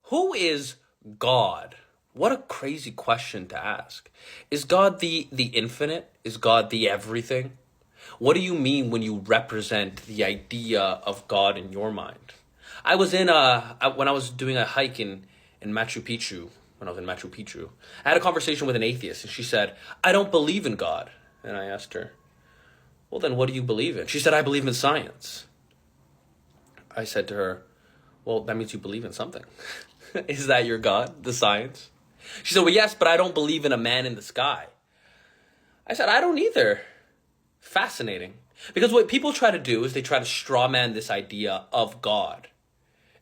Who is God? What a crazy question to ask. Is God the infinite? Is God the everything? What do you mean when you represent the idea of God in your mind? I was when I was doing a hike in Machu Picchu, when I was in Machu Picchu, I had a conversation with an atheist and she said, "I don't believe in God." And I asked her, "Well, then what do you believe in?" She said, "I believe in science." I said to her, "Well, that means you believe in something." Is that your God, the science? She said, "Well, yes, but I don't believe in a man in the sky." I said, "I don't either." Fascinating. Because what people try to do is they try to straw man this idea of God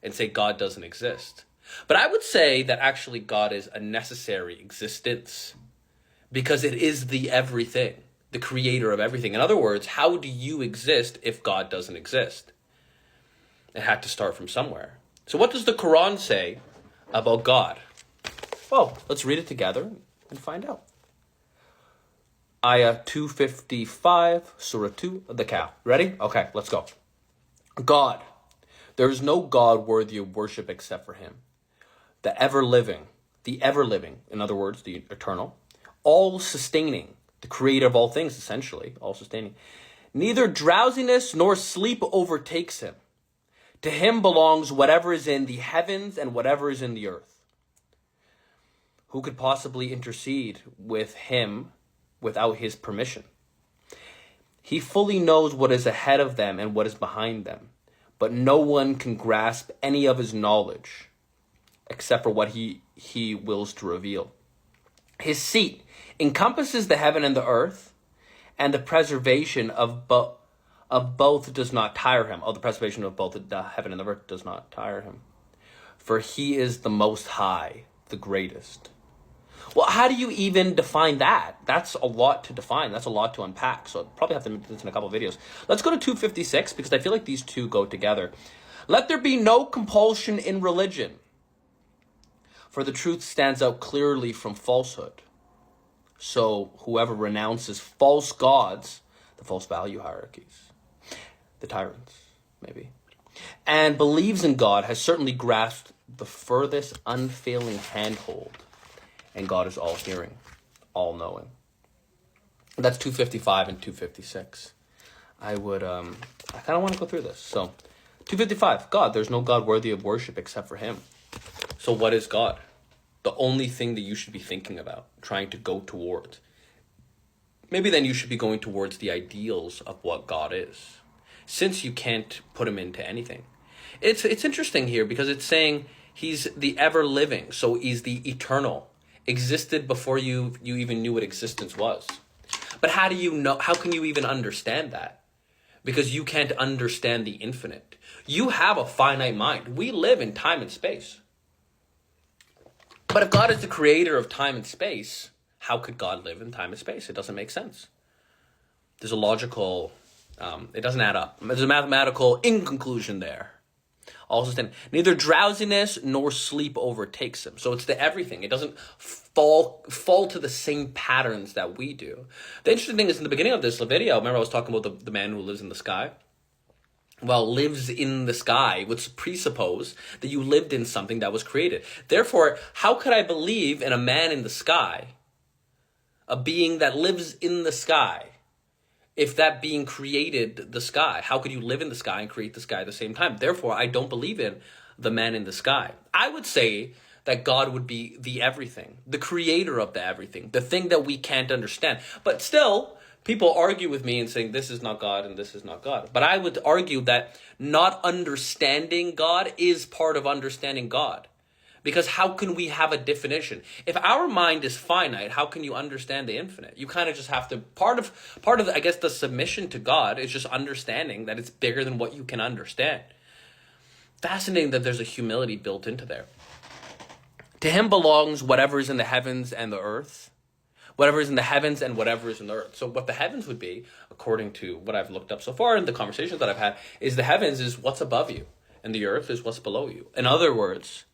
and say God doesn't exist. But I would say that actually God is a necessary existence because it is the everything, the creator of everything. In other words, how do you exist if God doesn't exist? It had to start from somewhere. So what does the Quran say about God? Well, let's read it together and find out. Ayah 255, Surah 2, the Cow. Ready? Okay, let's go. God. There is no God worthy of worship except for him. The ever-living, in other words, the eternal, all-sustaining, the creator of all things, essentially, all-sustaining. Neither drowsiness nor sleep overtakes him. To him belongs whatever is in the heavens and whatever is in the earth. Who could possibly intercede with him without his permission? He fully knows what is ahead of them and what is behind them, but no one can grasp any of his knowledge except for what he wills to reveal. His seat encompasses the heaven and the earth, and the preservation of both does not tire him. Oh, the preservation of both the heaven and the earth does not tire him. For he is the most high, the greatest. Well, how do you even define that? That's a lot to define. That's a lot to unpack. So I'll probably have to do this in a couple of videos. Let's go to 256 because I feel like these two go together. Let there be no compulsion in religion, for the truth stands out clearly from falsehood. So whoever renounces false gods, the false value hierarchies, the tyrants, maybe, and believes in God has certainly grasped the furthest unfailing handhold. And God is all-hearing, all-knowing. That's 255 and 256. I kind of want to go through this. So, 255, God, there's no God worthy of worship except for him. So what is God? The only thing that you should be thinking about, trying to go towards. Maybe then you should be going towards the ideals of what God is, since you can't put him into anything. It's interesting here because it's saying he's the ever-living, so he's the eternal. Existed before you even knew what existence was. But how do you know? How can you even understand that? Because you can't understand the infinite. You have a finite mind. We live in time and space. But if God is the creator of time and space, how could God live in time and space? It doesn't make sense. There's a logical, it doesn't add up. There's a mathematical inconclusion there. Also, neither drowsiness nor sleep overtakes him. So it's the everything. It doesn't fall to the same patterns that we do. The interesting thing is in the beginning of this video, remember I was talking about the man who lives in the sky? Well, lives in the sky would presuppose that you lived in something that was created. Therefore, how could I believe in a man in the sky, a being that lives in the sky, if that being created the sky? How could you live in the sky and create the sky at the same time? Therefore, I don't believe in the man in the sky. I would say that God would be the everything, the creator of the everything, the thing that we can't understand. But still, people argue with me and saying this is not God and this is not God. But I would argue that not understanding God is part of understanding God. Because how can we have a definition? If our mind is finite, how can you understand the infinite? You kind of just have to, part of I guess, the submission to God is just understanding that it's bigger than what you can understand. Fascinating that there's a humility built into there. To him belongs whatever is in the heavens and the earth. Whatever is in the heavens and whatever is in the earth. So what the heavens would be, according to what I've looked up so far and the conversations that I've had, is the heavens is what's above you. And the earth is what's below you. In other words,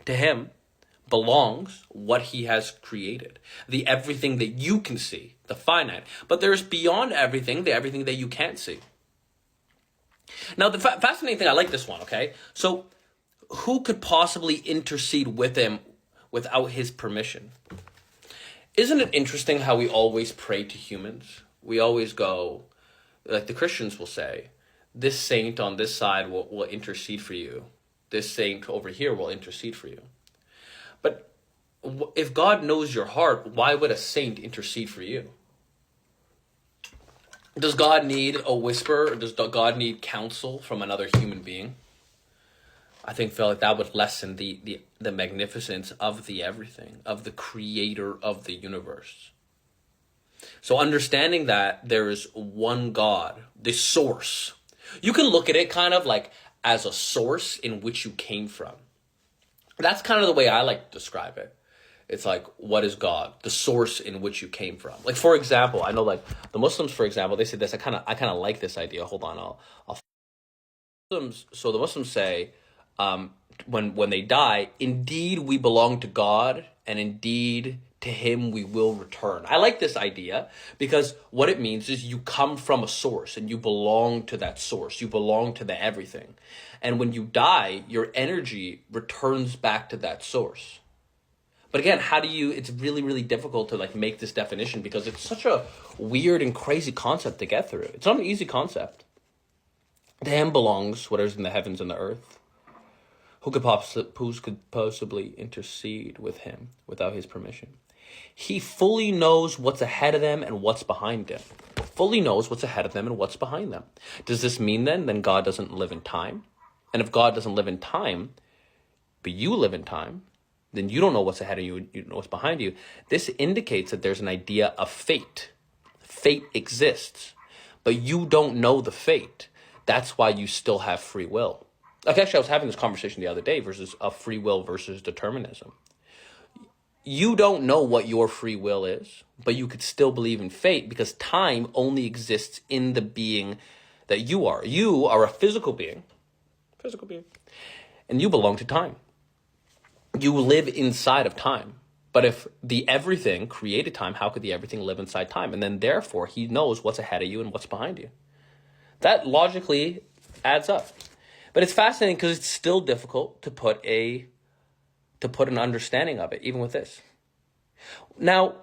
to him belongs what he has created. The everything that you can see, the finite. But there's beyond everything, the everything that you can't see. Now, the fascinating thing, I like this one, okay? So, who could possibly intercede with him without his permission? Isn't it interesting how we always pray to humans? We always go, like the Christians will say, this saint on this side will intercede for you. This saint over here will intercede for you. But if God knows your heart, why would a saint intercede for you? Does God need a whisper, or does God need counsel from another human being? I feel like that would lessen the magnificence of the everything, of the creator of the universe. So understanding that there is one God, the source. You can look at it kind of like as a source in which you came from. That's kind of the way I like to describe it. It's like, what is God? The source in which you came from. Like, for example, I know like the Muslims, for example, they say this. I kind of like this idea. Hold on, I'll. So the Muslims say, when they die, indeed we belong to God, and indeed to him we will return. I like this idea because what it means is you come from a source and you belong to that source. You belong to the everything. And when you die, your energy returns back to that source. But again, it's really, really difficult to like make this definition because it's such a weird and crazy concept to get through. It's not an easy concept. To him belongs whatever's in the heavens and the earth. Who could possibly intercede with him without his permission? He fully knows what's ahead of them and what's behind them. Fully knows what's ahead of them and what's behind them. Does this mean then God doesn't live in time? And if God doesn't live in time, but you live in time, then you don't know what's ahead of you, you know what's behind you. This indicates that there's an idea of fate. Fate exists, but you don't know the fate. That's why you still have free will. Like actually, I was having this conversation the other day versus free will versus determinism. You don't know what your free will is, but you could still believe in fate because time only exists in the being that you are. You are a physical being, and you belong to time. You live inside of time. But if the everything created time, how could the everything live inside time? And then therefore, he knows what's ahead of you and what's behind you. That logically adds up. But it's fascinating because it's still difficult to put an understanding of it, even with this. Now,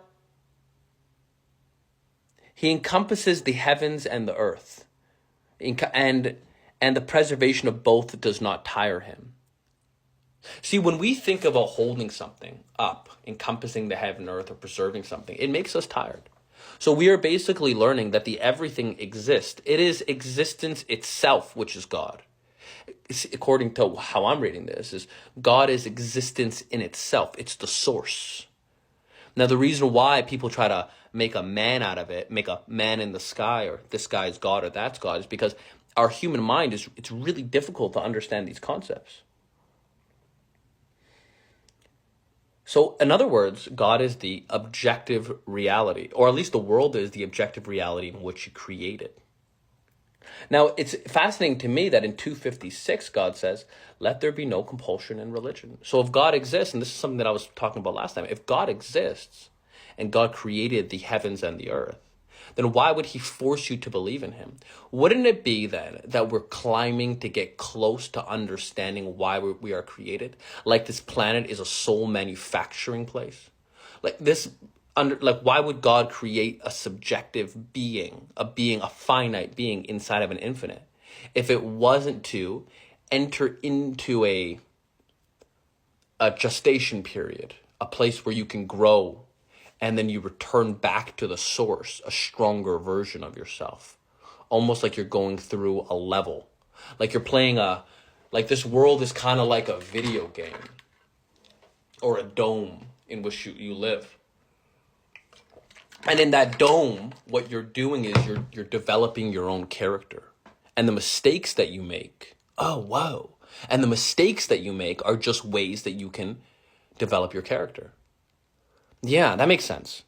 he encompasses the heavens and the earth, and the preservation of both does not tire him. See, when we think of holding something up, encompassing the heaven and earth, or preserving something, it makes us tired. So we are basically learning that the everything exists. It is existence itself, which is God. According to how I'm reading this, is God is existence in itself. It's the source. Now, the reason why people try to make a man out of it, make a man in the sky, or this guy is God or that's God, is because our human mind it's really difficult to understand these concepts. So, in other words, God is the objective reality, or at least the world is the objective reality in which he created. Now, it's fascinating to me that in 256, God says, let there be no compulsion in religion. So if God exists, and this is something that I was talking about last time, if God exists and God created the heavens and the earth, then why would he force you to believe in him? Wouldn't it be then that we're climbing to get close to understanding why we are created? Like this planet is a soul manufacturing place? Why would God create a subjective being, a finite being inside of an infinite, if it wasn't to enter into a gestation period, a place where you can grow, and then you return back to the source, a stronger version of yourself, almost like you're going through a level, like you're playing like this world is kind of like a video game or a dome in which you live. And in that dome, what you're doing is you're developing your own character. And the mistakes that you make, and the mistakes that you make are just ways that you can develop your character. Yeah, that makes sense.